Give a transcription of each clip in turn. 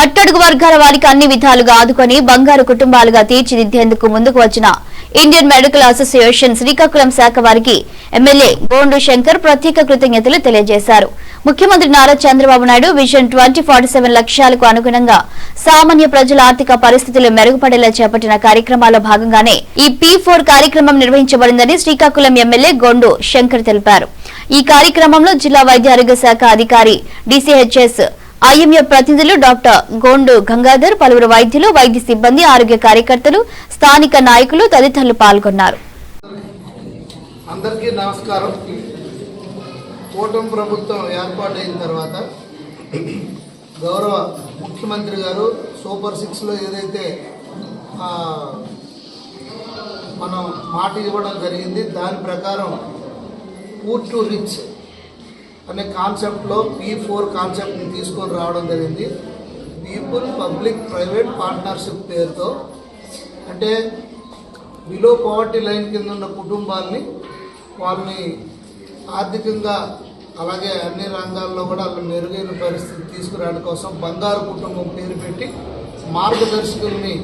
అట్టడుగు వర్గాల వారికి అన్ని విధాలుగా ఆదుకొని బంగారు కుటుంబాలుగా తీర్చిదిద్దేందుకు ముందుకు వచ్చిన ఇండియన్ మెడికల్ అసోసియేషన్ శ్రీకాకుళం శాఖ వారికి ఎమ్మెల్యే గోండు శంకర్ ప్రత్యేక కృతజ్ఞతలు తెలియజేశారు. ముఖ్యమంత్రి నారా చంద్రబాబు నాయుడు విజన్ 2047 లక్ష్యాలకు అనుగుణంగా సామాన్య ప్రజల ఆర్థిక పరిస్థితులు మెరుగుపడేలా చేపట్టిన కార్యక్రమాల్లో భాగంగానే ఈ P4 కార్యక్రమం నిర్వహించబడిందని శ్రీకాకుళం ఎమ్మెల్యే గోండు శంకర్ తెలిపారు. ఈ కార్యక్రమంలో జిల్లా వైద్య ఆరోగ్య శాఖ అధికారి DCHS ఐఎంఏ ప్రతినిధులు డాక్టర్ గోండు గంగాధర్, పలువురు వైద్యులు, వైద్య సిబ్బంది, ఆరోగ్య కార్యకర్తలు, స్థానిక నాయకులు తదితరులు పాల్గొన్నారు. అందరికీ నమస్కారం. కూటమి ప్రభుత్వం ఏర్పాటైన తర్వాత గౌరవ ముఖ్యమంత్రి గారు సూపర్ 6లో ఏదైతే మనం మాట ఇవ్వడం జరిగింది, దాని ప్రకారం పూర్ టు రిచ్ అనే కాన్సెప్ట్లో P4 కాన్సెప్ట్ని తీసుకొని రావడం జరిగింది. పీపుల్ పబ్లిక్ ప్రైవేట్ పార్ట్నర్షిప్ పేరుతో, అంటే బిలో పవర్టీ లైన్ కింద ఉన్న కుటుంబాలని వాళ్ళని ఆర్థికంగా అలాగే అన్ని రంగాల్లో కూడా వాళ్ళ మెరుగైన పరిస్థితి తీసుకురావడం కోసం బంగారు కుటుంబం పేరు పెట్టి మార్గదర్శకుల్ని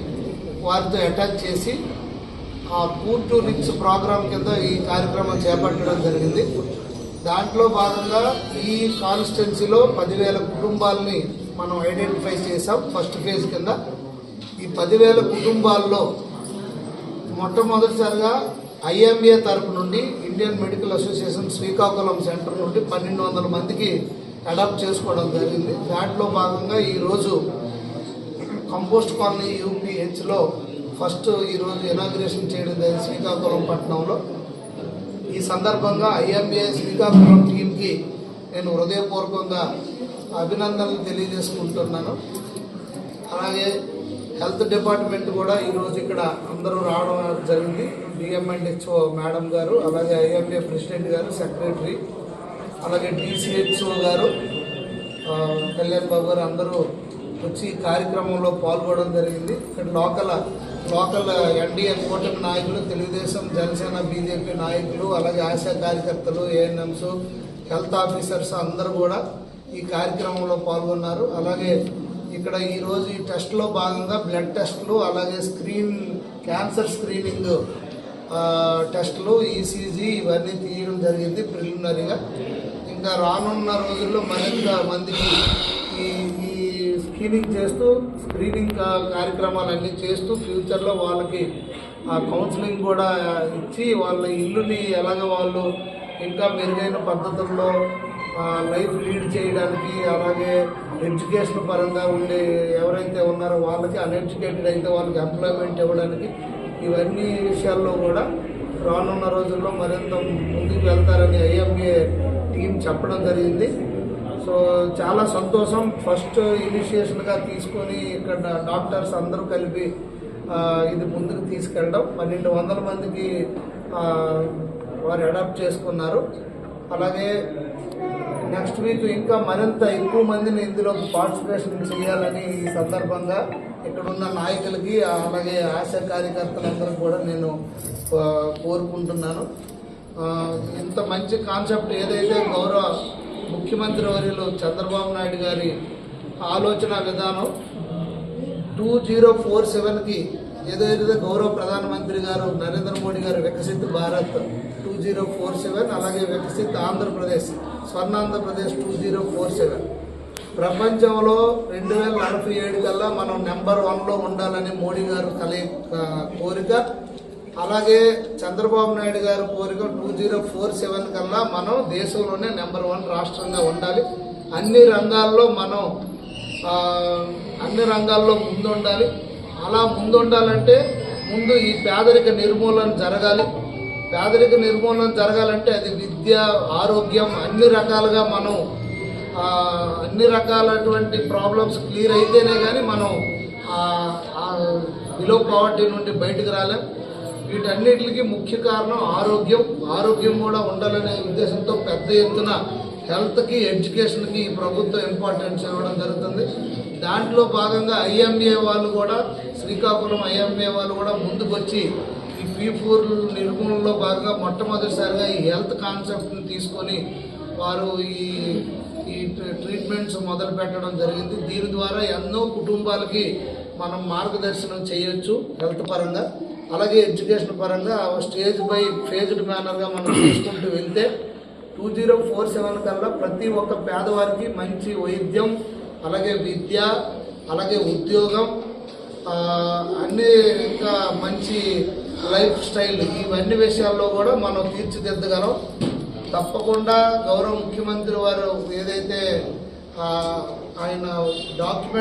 వారితో అటాచ్ చేసి ఆ పూర్ టు రిచ్ ప్రోగ్రాం కింద ఈ కార్యక్రమం చేపట్టడం జరిగింది. దాంట్లో భాగంగా ఈ కాన్స్టిట్యున్సీలో 10,000 కుటుంబాలని మనం ఐడెంటిఫై చేసాం ఫస్ట్ ఫేజ్ కింద. ఈ 10,000 కుటుంబాల్లో మొట్టమొదటిసారిగా IMA తరపు నుండి Indian medical association Srikakulam centre నుండి 1,200 మందికి అడాప్ట్ చేసుకోవడం జరిగింది. దాంట్లో భాగంగా ఈరోజు కంపోస్ట్ కాలనీ UPHలో ఫస్ట్ ఈరోజు ఇనాగ్రేషన్ చేయడం జరిగింది శ్రీకాకుళం పట్టణంలో. ఈ సందర్భంగా IMA శ్రీకాకుళం టీంకి నేను హృదయపూర్వకంగా అభినందనలు తెలియజేసుకుంటున్నాను. అలాగే హెల్త్ డిపార్ట్మెంట్ కూడా ఈరోజు ఇక్కడ అందరూ రావడం జరిగింది. DMHO మేడం గారు, అలాగే IMA ప్రెసిడెంట్ గారు, సెక్రటరీ, అలాగే DCHO గారు, కళ్యాణ్ బాబు గారు అందరూ వచ్చి ఈ కార్యక్రమంలో పాల్గొనడం జరిగింది. ఇక్కడ లోకల్ NDA కూటమి నాయకులు, తెలుగుదేశం, జనసేన, BJP నాయకులు, అలాగే ఆశా కార్యకర్తలు, ANMs, హెల్త్ ఆఫీసర్స్ అందరూ కూడా ఈ కార్యక్రమంలో పాల్గొన్నారు. అలాగే ఇక్కడ ఈరోజు ఈ టెస్ట్లో భాగంగా బ్లడ్ టెస్టులు, అలాగే క్యాన్సర్ స్క్రీనింగ్ టెస్టులు, ECG ఇవన్నీ తీయడం జరిగింది ప్రిలిమినరీగా. ఇంకా రానున్న రోజుల్లో మరింత మందికి ఈ స్క్రీనింగ్ కార్యక్రమాలన్నీ చేస్తూ ఫ్యూచర్లో వాళ్ళకి కౌన్సిలింగ్ కూడా ఇచ్చి వాళ్ళ ఇల్లుని ఎలాగ వాళ్ళు ఇంకా మెరుగైన పద్ధతుల్లో లైఫ్ లీడ్ చేయడానికి, అలాగే ఎడ్యుకేషన్ పరంగా ఉండే ఎవరైతే ఉన్నారో వాళ్ళకి, అన్ఎడ్యుకేటెడ్ అయితే వాళ్ళకి ఎంప్లాయ్మెంట్ ఇవ్వడానికి, ఇవన్నీ విషయాల్లో కూడా రానున్న రోజుల్లో మరింత ముందుకు వెళ్తారని IMA టీం చెప్పడం జరిగింది. సో చాలా సంతోషం. ఫస్ట్ ఇనిషియేషన్గా తీసుకొని ఇక్కడ డాక్టర్స్ అందరూ కలిపి ఇది ముందుకు తీసుకెళ్ళడం. 1,200 మందికి వారు అడాప్ట్ చేసుకున్నారు. అలాగే నెక్స్ట్ వీక్ ఇంకా మరింత ఎక్కువ మందిని ఇందులో పార్టిసిపేషన్ చేయాలని ఈ సందర్భంగా ఇక్కడున్న నాయకులకి, అలాగే ఆశా కార్యకర్తలందరూ కూడా నేను కోరుకుంటున్నాను. ఇంత మంచి కాన్సెప్ట్ ఏదైతే గౌరవ ముఖ్యమంత్రి వర్యులు చంద్రబాబు నాయుడు గారి ఆలోచన విధానం 2047కి ఏదైతే గౌరవ ప్రధానమంత్రి గారు నరేంద్ర మోడీ గారు వికసిత్ భారత్ 2047, అలాగే వికసిత్ ఆంధ్రప్రదేశ్, స్వర్ణాంధ్రప్రదేశ్ 2047, ప్రపంచంలో 2047 కల్లా మనం నెంబర్ 1లో ఉండాలని మోడీ గారు కోరిక. అలాగే చంద్రబాబు నాయుడు గారు కోరిక 2047 కల్లా మనం దేశంలోనే నెంబర్ 1 రాష్ట్రంగా ఉండాలి. అన్ని రంగాల్లో ముందుండాలి. అలా ముందుండాలంటే ముందు ఈ పేదరిక నిర్మూలన జరగాలి. పేదరిక నిర్మూలన జరగాలంటే అది విద్య, ఆరోగ్యం, అన్ని రకాలుగా మనం అన్ని రకాలటువంటి ప్రాబ్లమ్స్ క్లియర్ అయితేనే కానీ మనం బిలో పవర్టీ నుండి బయటకు రాలేం. వీటన్నిటికి ముఖ్య కారణం ఆరోగ్యం కూడా ఉండాలనే ఉద్దేశంతో పెద్ద ఎత్తున హెల్త్కి, ఎడ్యుకేషన్కి ఈ ప్రభుత్వం ఇంపార్టెన్స్ ఇవ్వడం జరుగుతుంది. దాంట్లో భాగంగా IMA వాళ్ళు కూడా, శ్రీకాకుళం IMA వాళ్ళు కూడా ముందుకు వచ్చి ఈ P4 నిర్మూలనలో భాగంగా మొట్టమొదటిసారిగా ఈ హెల్త్ కాన్సెప్ట్ని తీసుకొని వారు ఈ ఈ ట్రీట్మెంట్స్ మొదలు పెట్టడం జరిగింది. దీని ద్వారా ఎన్నో కుటుంబాలకి మనం మార్గదర్శనం చేయొచ్చు హెల్త్ పరంగా, అలాగే ఎడ్యుకేషన్ పరంగా స్టేజ్ బై ఫేజ్డ్ మేనర్గా మనం తీసుకుంటూ వెళ్తే 2047 కల్లా ప్రతి ఒక్క పేదవారికి మంచి వైద్యం, అలాగే విద్య, అలాగే ఉద్యోగం, అన్ని ఇంకా మంచి లైఫ్ స్టైల్, ఇవన్నీ విషయాల్లో కూడా మనం తీర్చిదిద్దగలం. తప్పకుండా గౌరవ ముఖ్యమంత్రి వారు ఏదైతే ఆయన డాక్యుమెంట్